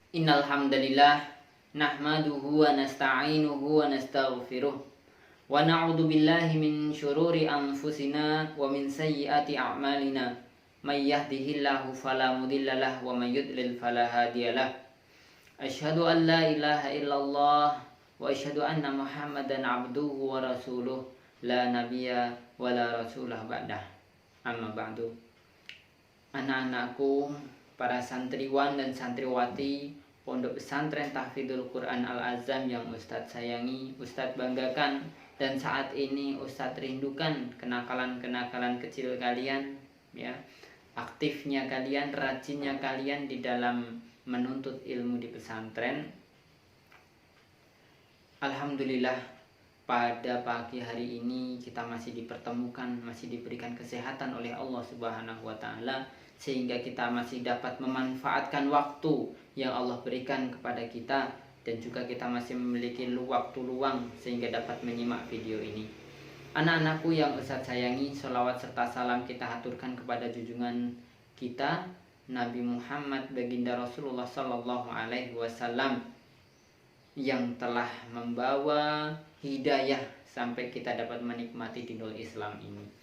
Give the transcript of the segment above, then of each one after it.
Innal hamdalillah nahmaduhu wa nasta'inuhu wa nastaghfiruh wa na'udzu billahi min syururi anfusina wa min sayyiati a'malina may yahdihillahu fala mudhillalah wa may yudlil fala hadiyalah. Asyhadu an la ilaha illallah wa asyhadu anna Muhammadan abduhu wa rasuluh la nabiyya wa la rasulah ba'dah. Amma ba'du. Anak-anakku, para santriwan dan santriwati Pondok Pesantren Tahfidzul Quran Al-Azam yang Ustadz sayangi, Ustadz banggakan, dan saat ini Ustadz rindukan kenakalan-kenakalan kecil kalian, ya, aktifnya kalian, rajinnya kalian di dalam menuntut ilmu di pesantren. Alhamdulillah, pada pagi hari ini kita masih dipertemukan, masih diberikan kesehatan oleh Allah Subhanahu wa Ta'ala, sehingga kita masih dapat memanfaatkan waktu yang Allah berikan kepada kita, dan juga kita masih memiliki waktu luang sehingga dapat menyimak video ini. Anak-anakku yang Ustadz sayangi, sholawat serta salam kita haturkan kepada junjungan kita Nabi Muhammad baginda Rasulullah Sallallahu Alaihi Wasallam yang telah membawa hidayah sampai kita dapat menikmati dinul Islam ini.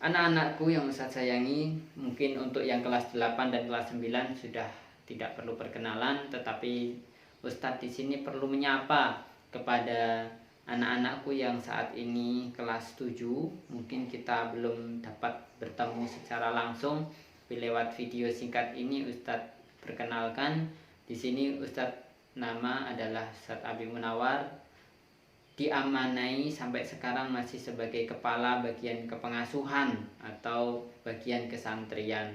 Anak-anakku yang Ustadz sayangi, mungkin untuk yang kelas 8 dan kelas 9 sudah tidak perlu perkenalan, tetapi Ustadz di sini perlu menyapa kepada anak-anakku yang saat ini kelas 7. Mungkin kita belum dapat bertemu secara langsung, tapi lewat video singkat ini Ustadz perkenalkan. Di sini Ustadz nama adalah Ustadz Abi Munawar, diamanai sampai sekarang masih sebagai kepala bagian kepengasuhan atau bagian kesantrian.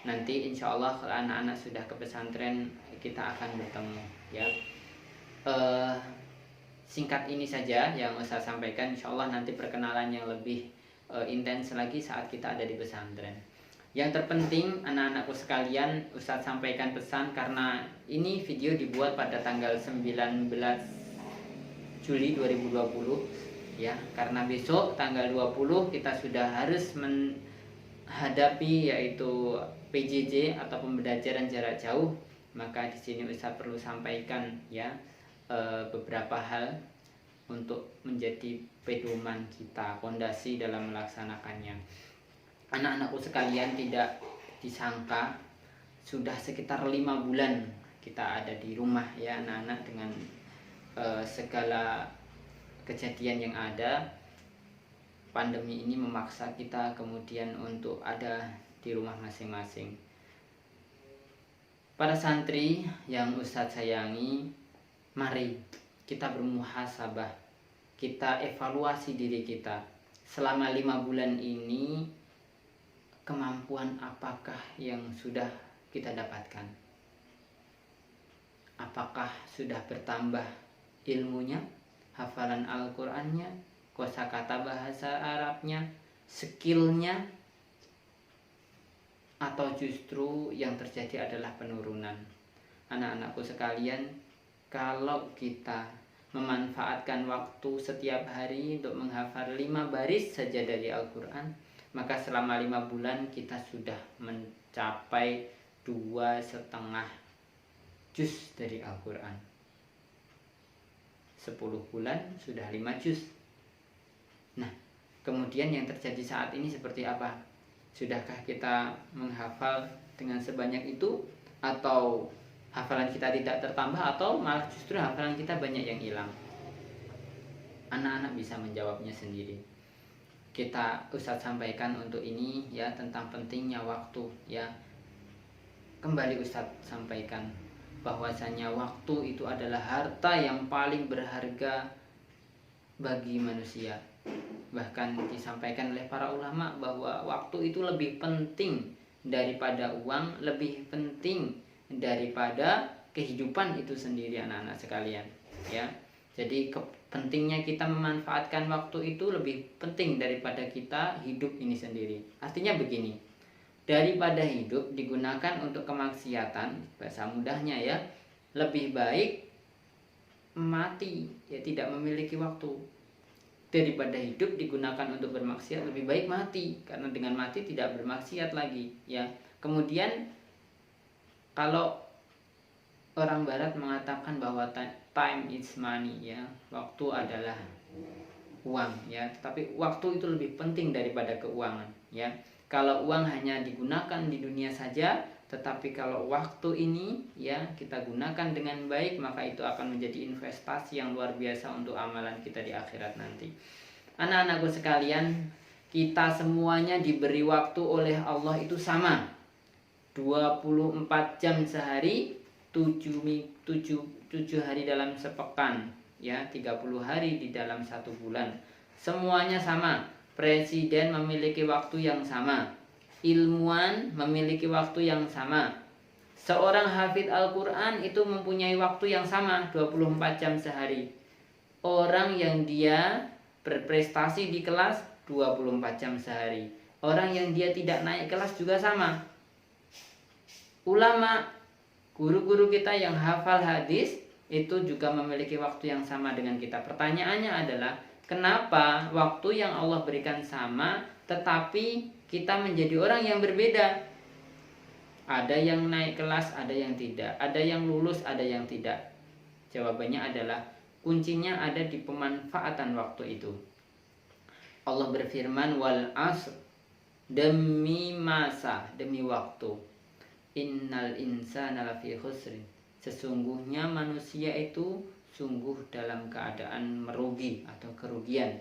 Nanti insya Allah kalau anak-anak sudah ke pesantren kita akan bertemu, ya. Singkat ini saja yang saya sampaikan. Insya Allah nanti perkenalan yang lebih intens lagi saat kita ada di pesantren. Yang terpenting anak-anakku sekalian, Ustadz sampaikan pesan karena ini video dibuat pada tanggal 19 Juli 2020, ya, karena besok tanggal 20 kita sudah harus menghadapi yaitu PJJ atau pembelajaran jarak jauh. Maka di sini Ustadz perlu sampaikan, ya, beberapa hal untuk menjadi pedoman kita, fondasi dalam melaksanakannya. Anak-anakku sekalian, tidak disangka sudah sekitar 5 bulan kita ada di rumah, ya anak-anak, dengan segala kejadian yang ada. Pandemi ini memaksa kita kemudian untuk ada di rumah masing-masing. Para santri yang Ustadz sayangi, mari kita bermuhasabah, kita evaluasi diri kita selama 5 bulan ini. Kemampuan apakah yang sudah kita dapatkan? Apakah sudah bertambah ilmunya, hafalan Al-Qur'annya, kosakata bahasa Arabnya, skillnya, atau justru yang terjadi adalah penurunan? Anak-anakku sekalian, kalau kita memanfaatkan waktu setiap hari untuk menghafal 5 baris saja dari Al-Qur'an, maka selama 5 bulan kita sudah mencapai 2,5 juz dari Al-Qur'an. 10 bulan sudah 5 juz. Nah, kemudian yang terjadi saat ini seperti apa? Sudahkah kita menghafal dengan sebanyak itu, atau hafalan kita tidak tertambah, atau malah justru hafalan kita banyak yang hilang? Anak-anak bisa menjawabnya sendiri. Kita Ustadz sampaikan untuk ini, ya, tentang pentingnya waktu, ya. Kembali Ustadz sampaikan bahwasanya waktu itu adalah harta yang paling berharga bagi manusia. Bahkan disampaikan oleh para ulama bahwa waktu itu lebih penting daripada uang, lebih penting daripada kehidupan itu sendiri, anak-anak sekalian, ya. Jadi pentingnya kita memanfaatkan waktu itu lebih penting daripada kita hidup ini sendiri. Artinya begini, daripada hidup digunakan untuk kemaksiatan, bahasa mudahnya, ya, lebih baik mati, ya, tidak memiliki waktu. Daripada hidup digunakan untuk bermaksiat, lebih baik mati, karena dengan mati tidak bermaksiat lagi, ya. Kemudian kalau orang barat mengatakan bahwa time is money, ya, waktu adalah uang, ya, tapi waktu itu lebih penting daripada keuangan, ya. Kalau uang hanya digunakan di dunia saja, tetapi kalau waktu ini, ya, kita gunakan dengan baik, maka itu akan menjadi investasi yang luar biasa untuk amalan kita di akhirat nanti. Anak-anakku sekalian, kita semuanya diberi waktu oleh Allah itu sama, 24 jam sehari, 7 hari dalam sepekan, ya, 30 hari di dalam 1 bulan. Semuanya sama. Presiden memiliki waktu yang sama, ilmuwan memiliki waktu yang sama, seorang hafid Al-Quran itu mempunyai waktu yang sama, 24 jam sehari. Orang yang dia berprestasi di kelas 24 jam sehari. Orang yang dia tidak naik kelas juga sama. Ulama, guru-guru kita yang hafal hadis itu juga memiliki waktu yang sama dengan kita. Pertanyaannya adalah, kenapa waktu yang Allah berikan sama, tetapi kita menjadi orang yang berbeda? Ada yang naik kelas, ada yang tidak. Ada yang lulus, ada yang tidak. Jawabannya adalah, kuncinya ada di pemanfaatan waktu itu. Allah berfirman, wal asr, demi masa, demi waktu. Innal insana lafi khusrin. Sesungguhnya manusia itu sungguh dalam keadaan merugi atau kerugian.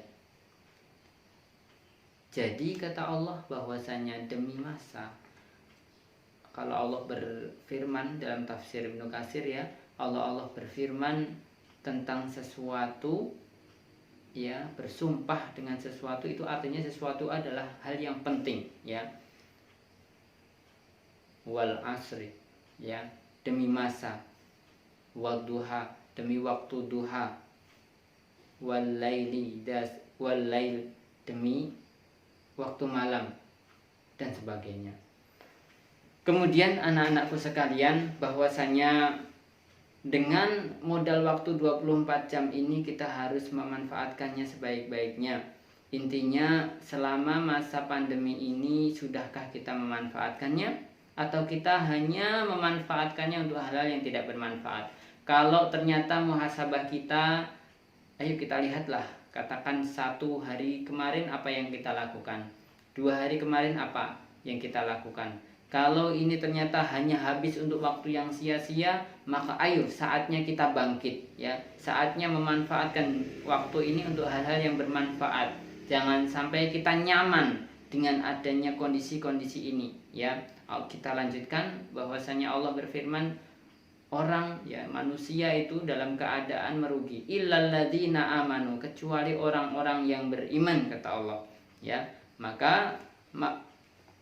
Jadi kata Allah bahwasanya demi masa. Kalau Allah berfirman dalam tafsir Ibnu Katsir, ya, Allah berfirman tentang sesuatu, ya, bersumpah dengan sesuatu, itu artinya sesuatu adalah hal yang penting, ya. Wal asri, ya, demi masa. Wal duha, demi waktu duha. Wal laili, wal lail, demi waktu malam, dan sebagainya. Kemudian anak-anakku sekalian, bahwasanya dengan modal waktu 24 jam ini kita harus memanfaatkannya sebaik-baiknya. Intinya, selama masa pandemi ini, sudahkah kita memanfaatkannya? Atau kita hanya memanfaatkannya untuk hal-hal yang tidak bermanfaat? Kalau ternyata muhasabah kita, ayo kita lihatlah. Katakan 1 hari kemarin apa yang kita lakukan, 2 hari kemarin apa yang kita lakukan. Kalau ini ternyata hanya habis untuk waktu yang sia-sia, maka ayo saatnya kita bangkit, ya. Saatnya memanfaatkan waktu ini untuk hal-hal yang bermanfaat. Jangan sampai kita nyaman dengan adanya kondisi-kondisi ini, ya. Kita lanjutkan bahwasanya Allah berfirman, orang, ya, manusia itu dalam keadaan merugi, illal ladzina amanu, kecuali orang-orang yang beriman, kata Allah, ya. Maka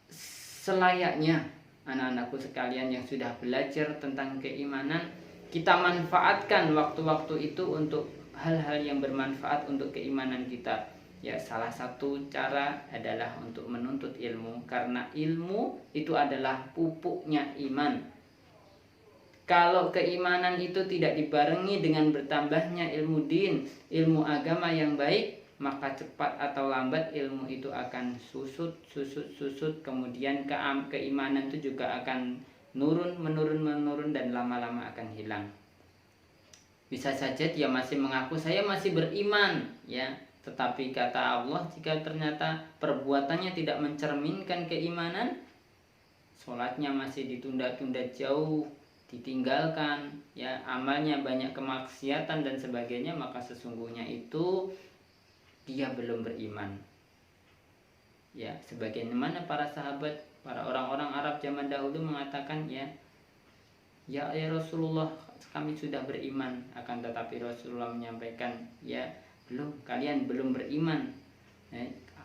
selayaknya anak-anakku sekalian yang sudah belajar tentang keimanan, kita manfaatkan waktu-waktu itu untuk hal-hal yang bermanfaat untuk keimanan kita. Ya, salah satu cara adalah untuk menuntut ilmu, karena ilmu itu adalah pupuknya iman. Kalau keimanan itu tidak dibarengi dengan bertambahnya ilmu din, ilmu agama yang baik, maka cepat atau lambat ilmu itu akan susut, kemudian keimanan itu juga akan menurun dan lama-lama akan hilang. Bisa saja dia masih mengaku saya masih beriman, ya, tetapi kata Allah, jika ternyata perbuatannya tidak mencerminkan keimanan, sholatnya masih ditunda-tunda jauh, ditinggalkan, ya, amalnya banyak kemaksiatan dan sebagainya, maka sesungguhnya itu dia belum beriman. Ya, sebagaimana para sahabat, para orang-orang Arab zaman dahulu mengatakan, ya Rasulullah, kami sudah beriman. Akan tetapi Rasulullah menyampaikan, ya, belum, kalian belum beriman,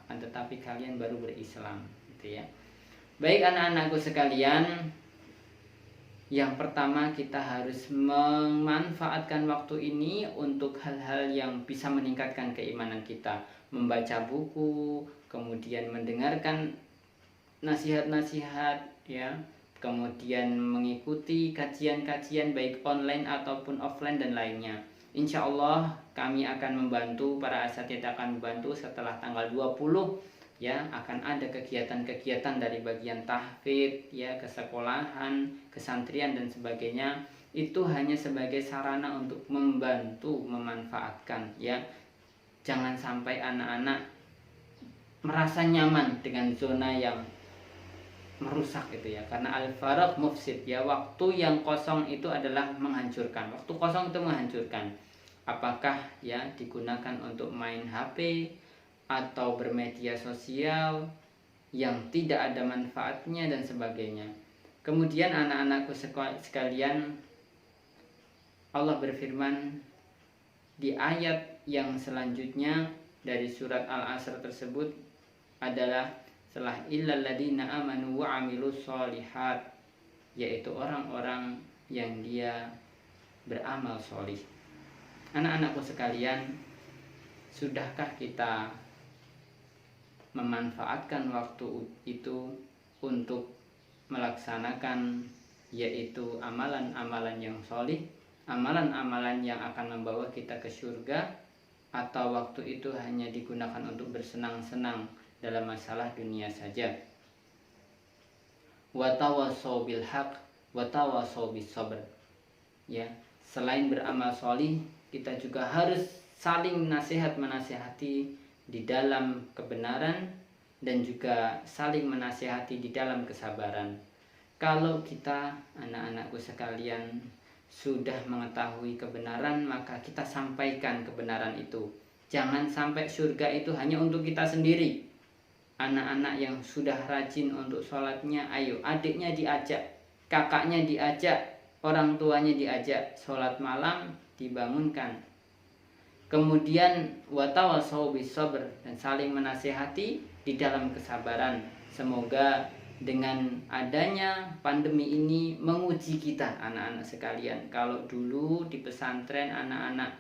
akan tetapi kalian baru berislam, gitu, ya. Baik anak-anakku sekalian, yang pertama kita harus memanfaatkan waktu ini untuk hal-hal yang bisa meningkatkan keimanan kita. Membaca buku, kemudian mendengarkan nasihat-nasihat, ya, kemudian mengikuti kajian-kajian baik online ataupun offline dan lainnya. Insya Allah kami akan membantu, para asatidz akan membantu setelah tanggal 20, ya, akan ada kegiatan-kegiatan dari bagian tahfidz, ya, ke sekolahan, ke santrian dan sebagainya. itu hanya sebagai sarana untuk membantu memanfaatkan, ya. Jangan sampai anak-anak merasa nyaman dengan zona yang merusak itu ya, karena al-faragh mufsid ya, waktu yang kosong itu adalah menghancurkan. Waktu kosong itu menghancurkan. Apakah ya digunakan untuk main HP atau bermedia sosial yang tidak ada manfaatnya dan sebagainya. Kemudian anak-anakku sekalian, Allah berfirman di ayat yang selanjutnya dari surat Al-Asr tersebut adalah setelah illal ladina amanu wa amilus sholihat, yaitu orang-orang yang dia beramal solih. Anak-anakku sekalian, sudahkah kita memanfaatkan waktu itu untuk melaksanakan yaitu amalan-amalan yang solih, amalan-amalan yang akan membawa kita ke surga, atau waktu itu hanya digunakan untuk bersenang-senang dalam masalah dunia saja? Wa tawassaw bil haqq wa tawassaw bis sabr. Ya, selain beramal solih, kita juga harus saling menasihati di dalam kebenaran dan juga saling menasihati di dalam kesabaran. Kalau kita, anak-anakku sekalian, sudah mengetahui kebenaran, maka kita sampaikan kebenaran itu. Jangan sampai surga itu hanya untuk kita sendiri. Anak-anak yang sudah rajin untuk sholatnya, ayo adiknya diajak, kakaknya diajak, orang tuanya diajak, sholat malam dibangunkan. Kemudian watawassaw bis sabr, dan saling menasihati di dalam kesabaran. Semoga dengan adanya pandemi ini menguji kita, anak-anak sekalian. Kalau dulu di pesantren anak-anak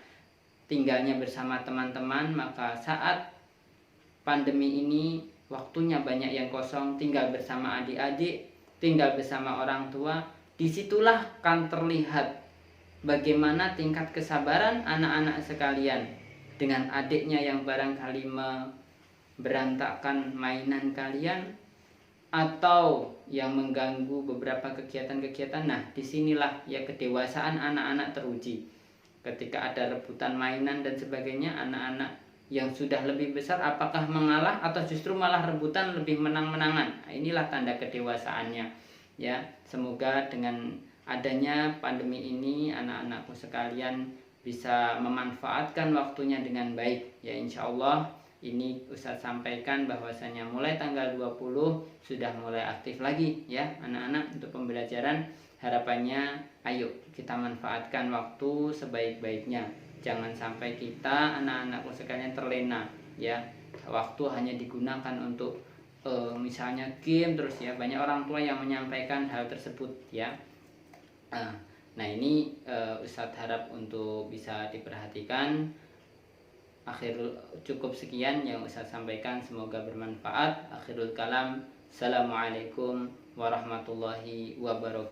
tinggalnya bersama teman-teman, maka saat pandemi ini waktunya banyak yang kosong, tinggal bersama adik-adik, tinggal bersama orang tua. Disitulah kan terlihat bagaimana tingkat kesabaran anak-anak sekalian dengan adiknya yang barangkali berantakan mainan kalian atau yang mengganggu beberapa kegiatan-kegiatan. Nah, disinilah ya kedewasaan anak-anak teruji. Ketika ada rebutan mainan dan sebagainya, anak-anak yang sudah lebih besar apakah mengalah atau justru malah rebutan lebih menang-menangan. Nah, inilah tanda kedewasaannya. Ya, semoga dengan adanya pandemi ini anak-anakku sekalian bisa memanfaatkan waktunya dengan baik. Ya, insya Allah ini Ustaz sampaikan bahwasanya mulai tanggal 20 sudah mulai aktif lagi ya anak-anak untuk pembelajaran. Harapannya ayo kita manfaatkan waktu sebaik-baiknya. Jangan sampai kita anak-anakku sekalian terlena ya. Waktu hanya digunakan untuk misalnya game terus ya. Banyak orang tua yang menyampaikan hal tersebut ya. Nah ini Ustadz harap untuk bisa diperhatikan. Cukup sekian yang Ustadz sampaikan, semoga bermanfaat. Akhirul kalam, assalamualaikum warahmatullahi wabarakatuh.